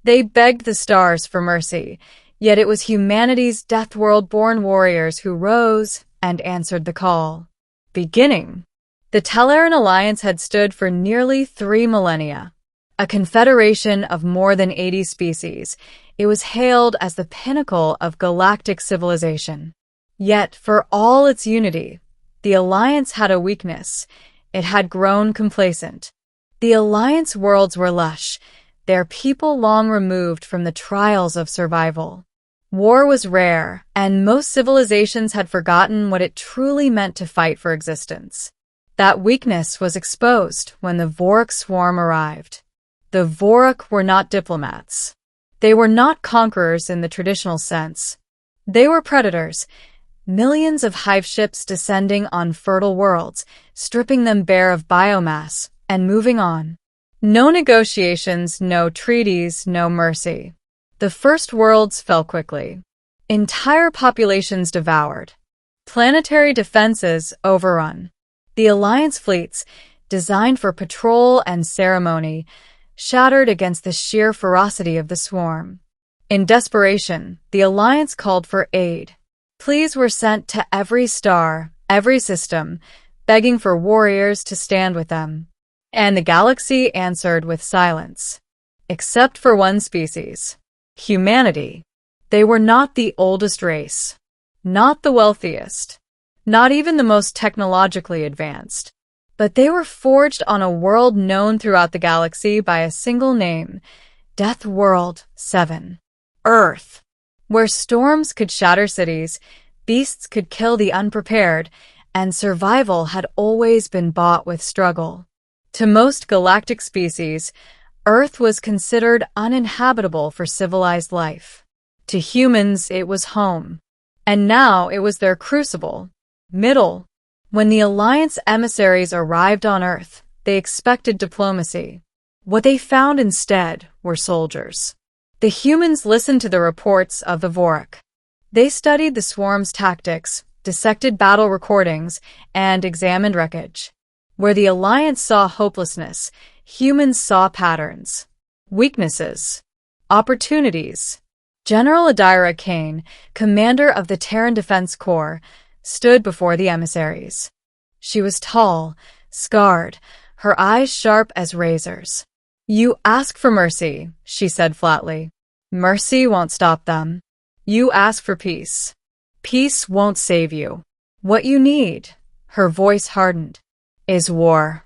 They begged the stars for mercy, yet it was humanity's death world-born warriors who rose and answered the call. Beginning. The Telleran Alliance had stood for nearly 3 millennia. A confederation of more than 80 species, it was hailed as the pinnacle of galactic civilization. Yet, for all its unity, the Alliance had a weakness. It had grown complacent. The Alliance worlds were lush, their people long removed from the trials of survival. War was rare, and most civilizations had forgotten what it truly meant to fight for existence. That weakness was exposed when the Vorik swarm arrived. The Vorik were not diplomats. They were not conquerors in the traditional sense. They were predators, millions of hive ships descending on fertile worlds, stripping them bare of biomass, and moving on. No negotiations, no treaties, no mercy. The first worlds fell quickly. Entire populations devoured. Planetary defenses overrun. The Alliance fleets, designed for patrol and ceremony, shattered against the sheer ferocity of the swarm. In desperation, the Alliance called for aid. Pleas were sent to every star, every system, begging for warriors to stand with them. And the galaxy answered with silence. Except for one species. Humanity. They were not the oldest race. Not the wealthiest. Not even the most technologically advanced. But they were forged on a world known throughout the galaxy by a single name, Death World 7. Earth. Where storms could shatter cities, beasts could kill the unprepared, and survival had always been bought with struggle. To most galactic species, Earth was considered uninhabitable for civilized life. To humans, it was home. And now it was their crucible. Middle. When the Alliance emissaries arrived on Earth, they expected diplomacy. What they found instead were soldiers. The humans listened to the reports of the Vorik. They studied the swarm's tactics, dissected battle recordings, and examined wreckage. Where the Alliance saw hopelessness, humans saw patterns. Weaknesses. Opportunities. General Adira Kane, commander of the Terran Defense Corps, stood before the emissaries. She was tall, scarred, her eyes sharp as razors. "You ask for mercy," she said flatly. "Mercy won't stop them. You ask for peace. Peace won't save you. What you need," her voice hardened, "is war."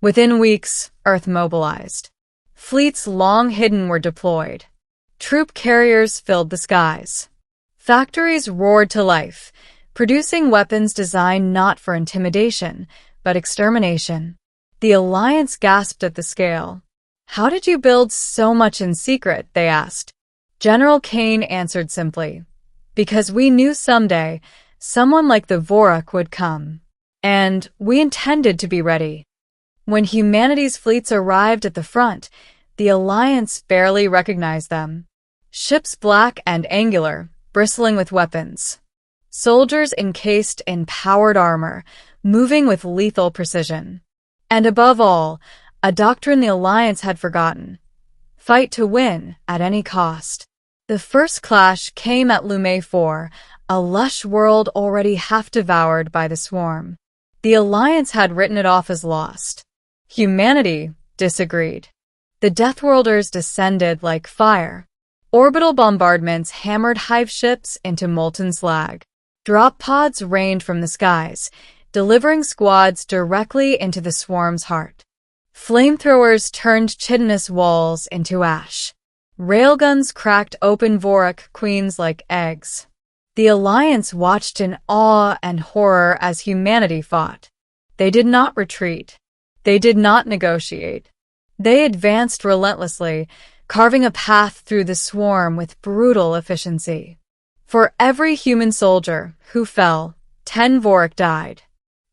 Within weeks, Earth mobilized. Fleets long hidden were deployed. Troop carriers filled the skies. Factories roared to life, producing weapons designed not for intimidation, but extermination. The Alliance gasped at the scale. "How did you build so much in secret?" they asked. General Kane answered simply, "Because we knew someday someone like the Vorik would come. And we intended to be ready." When humanity's fleets arrived at the front, the Alliance barely recognized them. Ships black and angular, bristling with weapons. Soldiers encased in powered armor, moving with lethal precision. And above all, a doctrine the Alliance had forgotten. Fight to win, at any cost. The first clash came at Lume 4, a lush world already half devoured by the swarm. The Alliance had written it off as lost. Humanity disagreed. The Deathworlders descended like fire. Orbital bombardments hammered hive ships into molten slag. Drop pods rained from the skies, delivering squads directly into the swarm's heart. Flamethrowers turned chitinous walls into ash. Railguns cracked open Vorik queens like eggs. The Alliance watched in awe and horror as humanity fought. They did not retreat. They did not negotiate. They advanced relentlessly, carving a path through the swarm with brutal efficiency. For every human soldier who fell, 10 Vorik died.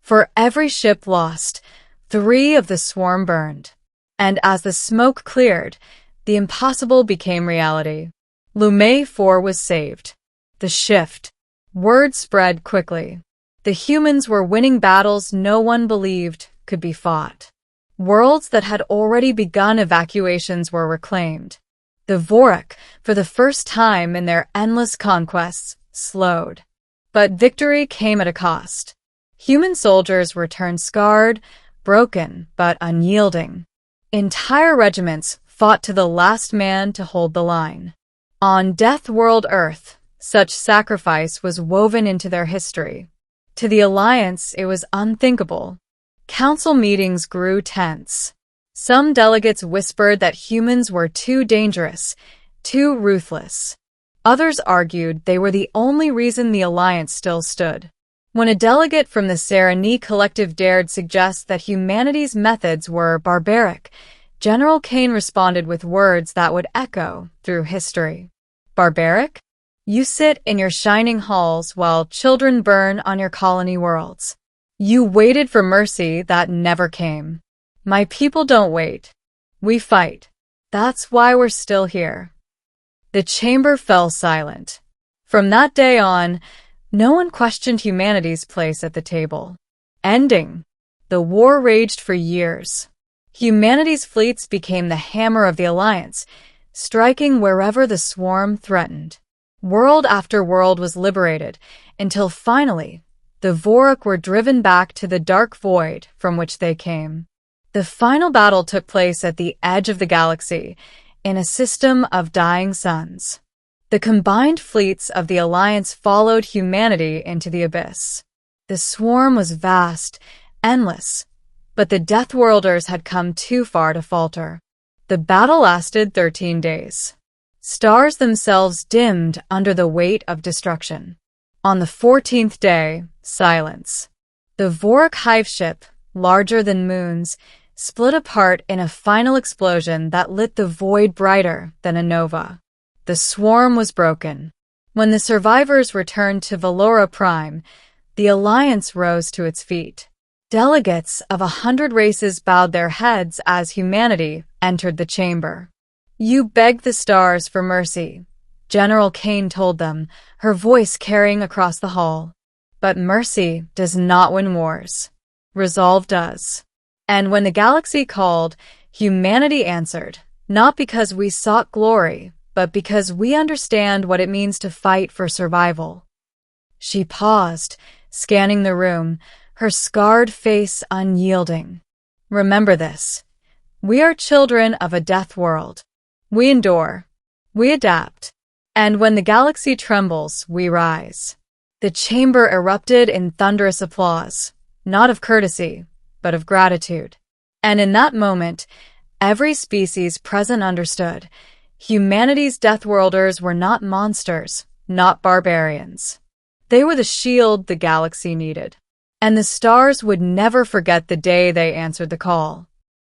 For every ship lost, 3 of the swarm burned. And as the smoke cleared, the impossible became reality. Lume 4 was saved. The shift. Word spread quickly. The humans were winning battles no one believed could be fought. Worlds that had already begun evacuations were reclaimed. The Vorak, for the first time in their endless conquests, slowed. But victory came at a cost. Human soldiers returned scarred, broken, but unyielding. Entire regiments fought to the last man to hold the line. On Death World Earth, such sacrifice was woven into their history. To the Alliance, it was unthinkable. Council meetings grew tense. Some delegates whispered that humans were too dangerous, too ruthless. Others argued they were the only reason the Alliance still stood. When a delegate from the Sereni Collective dared suggest that humanity's methods were barbaric, General Kane responded with words that would echo through history. Barbaric? You sit in your shining halls while children burn on your colony worlds. You waited for mercy that never came. My people don't wait. We fight. That's why we're still here. The chamber fell silent. From that day on, no one questioned humanity's place at the table. Ending. The war raged for years. Humanity's fleets became the hammer of the Alliance, striking wherever the swarm threatened. World after world was liberated, until finally, the Vorak were driven back to the dark void from which they came. The final battle took place at the edge of the galaxy, in a system of dying suns. The combined fleets of the Alliance followed humanity into the abyss. The swarm was vast, endless, but the Deathworlders had come too far to falter. The battle lasted 13 days. Stars themselves dimmed under the weight of destruction. On the 14th day, silence. The Vorak hive ship, larger than moons, split apart in a final explosion that lit the void brighter than a nova. The swarm was broken. When the survivors returned to Valora Prime, the Alliance rose to its feet. Delegates of 100 races bowed their heads as humanity entered the chamber. You begged the stars for mercy, General Kane told them, her voice carrying across the hall. But mercy does not win wars. Resolve does. And when the galaxy called, humanity answered, not because we sought glory, but because we understand what it means to fight for survival. She paused, scanning the room, her scarred face unyielding. Remember this. We are children of a death world. We endure. We adapt. And when the galaxy trembles, we rise. The chamber erupted in thunderous applause, not of courtesy, but of gratitude. And in that moment, every species present understood. Humanity's Deathworlders were not monsters, not barbarians. They were the shield the galaxy needed. And the stars would never forget the day they answered the call.